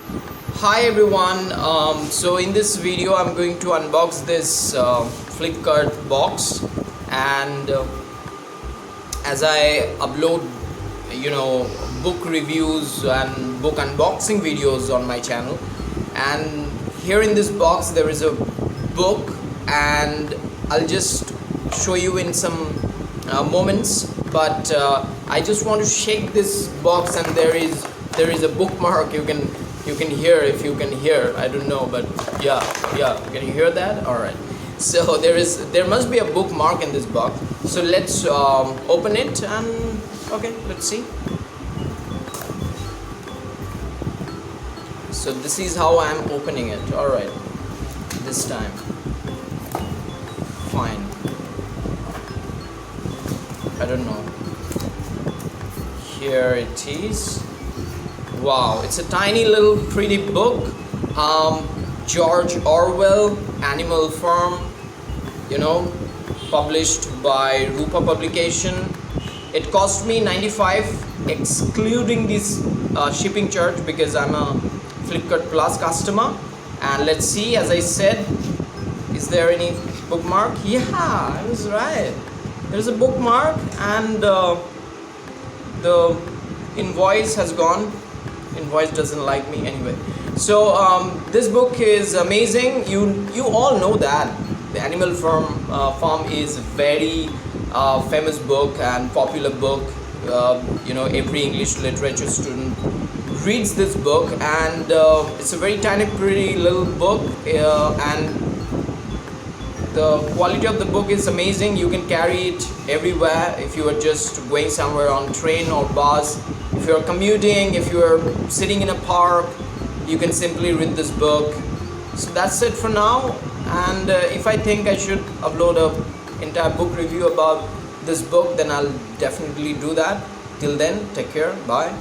Hi everyone, so in this video I'm going to unbox this Flipkart box, and as I upload book reviews and book unboxing videos on my channel, and here in this box there is a book, and I'll just show you in some moments, but I just want to shake this box, and there is a bookmark. You can hear, if you can hear, I don't know, but yeah, can you hear that? All right, so there must be a bookmark in this box, so let's open it, and okay, let's see. So this is how I'm opening it. All right, this time fine, I don't know. Here it is. Wow, it's a tiny little pretty book. George Orwell, Animal Farm, published by Rupa Publication. It cost me 95 excluding this shipping charge, because I'm a Flipkart Plus customer. And let's see, as I said, is there any bookmark? Yeah, I was right. There's a bookmark, and the invoice has gone. Invoice doesn't like me anyway. So this book is amazing. You all know that the Animal Farm is a very famous book and popular book. Every English literature student reads this book, and it's a very tiny pretty little book, and the quality of the book is amazing. You can carry it everywhere if you are just going somewhere on train or bus. If you are commuting, if you are sitting in a park, you can simply read this book. So that's it for now, and if I think I should upload a entire book review about this book, then I'll definitely do that. Till then, take care, bye.